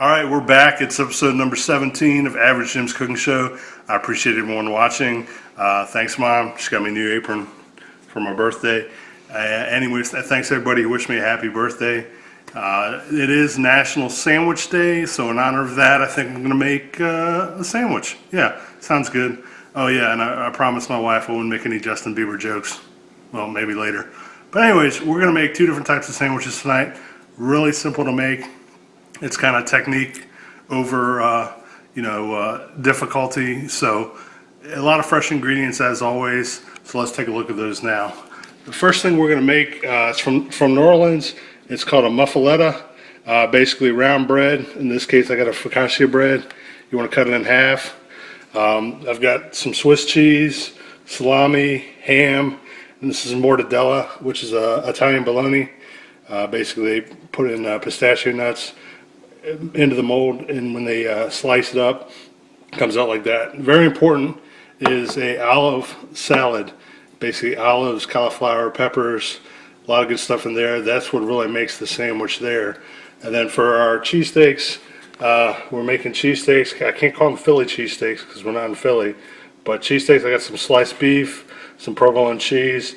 All right, we're back. It's episode number 17 of Average Jim's Cooking Show. I appreciate everyone watching. Thanks, Mom. She got me a new apron for my birthday. Anyways, thanks everybody who wished me a happy birthday. It is National Sandwich Day, so in honor of that, I think I'm going to make a sandwich. Yeah, sounds good. Oh yeah, and I promised my wife I wouldn't make any Justin Bieber jokes. Well, maybe later. But anyways, we're going to make two different types of sandwiches tonight. Really simple to make. It's kind of technique over, difficulty. So a lot of fresh ingredients as always. So let's take a look at those now. The first thing we're going to make is from New Orleans. It's called a Muffuletta. Basically round bread. In this case, I got a focaccia bread. You want to cut it in half. I've got some Swiss cheese, salami, ham, and this is mortadella, which is Italian bologna. Basically, they put in pistachio nuts into the mold, and when they slice it up, it comes out like that. Very important is a olive salad. Basically olives, cauliflower, peppers, a lot of good stuff in there. That's what really makes the sandwich there. And then for our cheesesteaks, we're making cheesesteaks. I can't call them Philly cheesesteaks because we're not in Philly, but cheesesteaks, I got some sliced beef, some provolone cheese,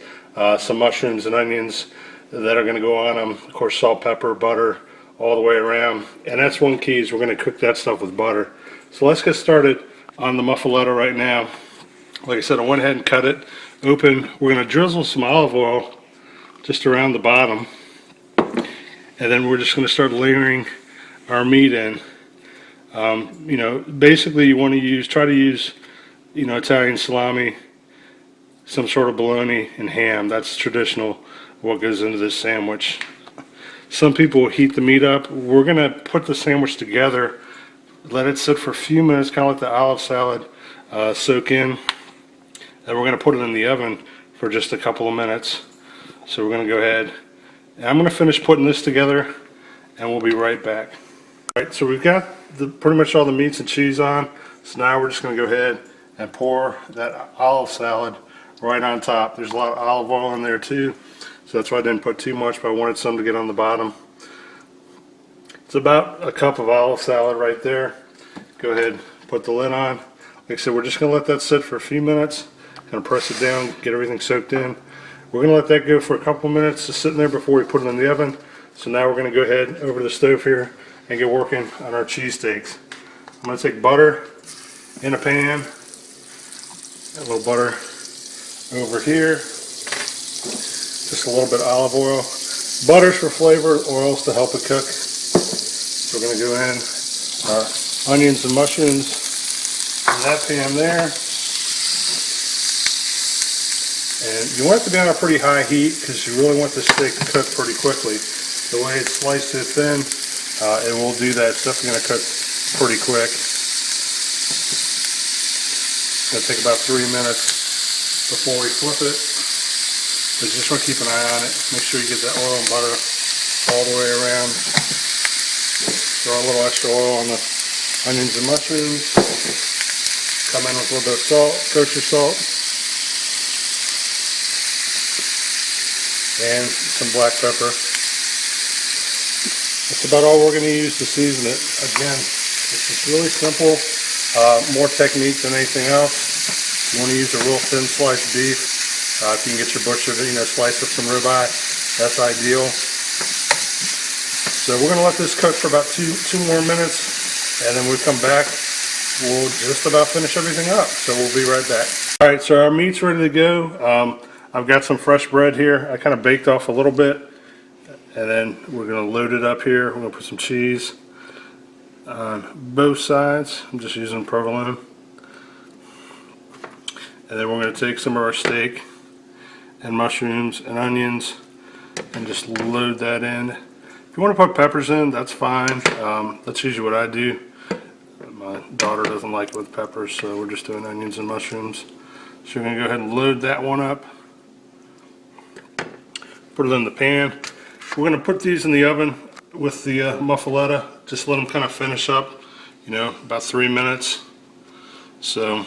some mushrooms and onions that are going to go on them. Of course, salt, pepper, butter, all the way around. And that's one key, is we're going to cook that stuff with butter. So let's get started on the muffaletta right now. Like I said, I went ahead and cut it open. We're going to drizzle some olive oil just around the bottom. And then we're just going to start layering our meat in. Basically you want to try to use, Italian salami, some sort of bologna, and ham. That's traditional what goes into this sandwich. Some people will heat the meat up. We're going to put the sandwich together, let it sit for a few minutes, kind of like the olive salad, soak in. Then we're going to put it in the oven for just a couple of minutes. So we're going to go ahead. And I'm going to finish putting this together, and we'll be right back. All right, so we've got pretty much all the meats and cheese on. So now we're just going to go ahead and pour that olive salad right on top. There's a lot of olive oil in there too. So that's why I didn't put too much, but I wanted some to get on the bottom. It's about a cup of olive salad right there. Go ahead, put the lid on. Like I said, we're just going to let that sit for a few minutes. Kind of press it down, get everything soaked in. We're going to let that go for a couple minutes, just sitting there before we put it in the oven. So now we're going to go ahead over to the stove here and get working on our cheesesteaks. I'm going to take butter in a pan, a little butter over here. Just a little bit of olive oil. Butter's for flavor, oil's to help it cook. So we're going to go in our onions and mushrooms in that pan there. And you want it to be on a pretty high heat because you really want the steak to cook pretty quickly. The way it's sliced it thin, it will do that. It's definitely going to cook pretty quick. It's going to take about 3 minutes before we flip it. But you just want to keep an eye on it. Make sure you get that oil and butter all the way around. Throw a little extra oil on the onions and mushrooms. Come in with a little bit of salt, kosher salt. And some black pepper. That's about all we're going to use to season it. Again, it's just really simple. More technique than anything else. You want to use a real thin sliced beef. If you can get your butcher to slice up some ribeye, that's ideal. So we're going to let this cook for about two more minutes, and then when we come back, we'll just about finish everything up. So we'll be right back. All right, so our meat's ready to go. I've got some fresh bread here. I kind of baked off a little bit, and then we're going to load it up here. We're going to put some cheese on both sides. I'm just using provolone. And then we're going to take some of our steak and mushrooms and onions and just load that in. If you want to put peppers in, that's fine. That's usually what I do. My daughter doesn't like it with peppers, so we're just doing onions and mushrooms. So we're going to go ahead and load that one up. Put it in the pan. We're going to put these in the oven with the muffaletta. Just let them kind of finish up, about 3 minutes. So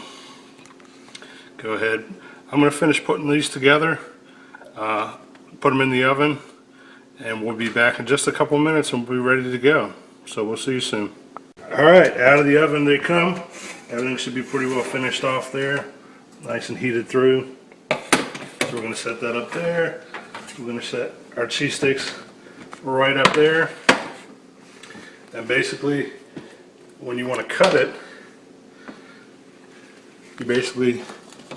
go ahead. I'm going to finish putting these together, put them in the oven, and we'll be back in just a couple minutes and we'll be ready to go. So we'll see you soon. Alright, out of the oven they come. Everything should be pretty well finished off there. Nice and heated through. So we're going to set that up there. We're going to set our cheesesteaks right up there. And basically, when you want to cut it, you basically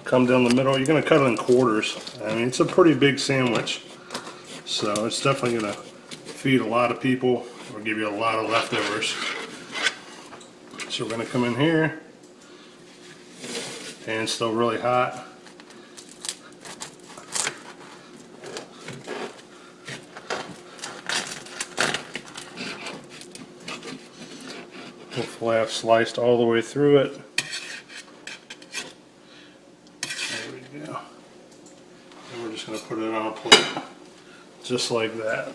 come down the middle. You're going to cut it in quarters. I mean, it's a pretty big sandwich. So it's definitely going to feed a lot of people or give you a lot of leftovers. So we're going to come in here, and it's still really hot. Hopefully I've sliced all the way through it. There we go. And we're just going to put it on a plate, just like that.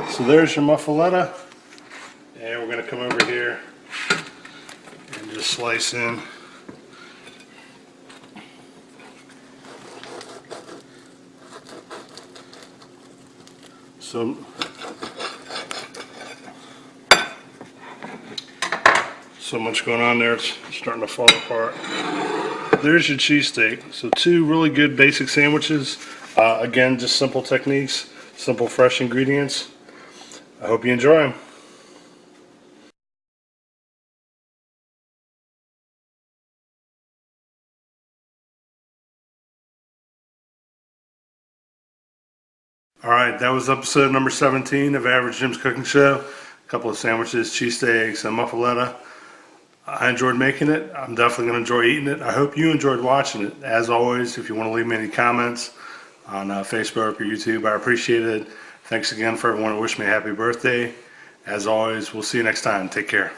So there's your muffuletta, and we're going to come over here and just slice in so much going on there, it's starting to fall apart. There's your cheesesteak. So two really good basic sandwiches. Again, just simple techniques, simple fresh ingredients. I hope you enjoy them. Alright, that was episode number 17 of Average Jim's Cooking Show. A couple of sandwiches, cheesesteaks, and muffuletta. I enjoyed making it. I'm definitely going to enjoy eating it. I hope you enjoyed watching it. As always, if you want to leave me any comments on Facebook or YouTube, I appreciate it. Thanks again for everyone who wished me a happy birthday. As always, we'll see you next time. Take care.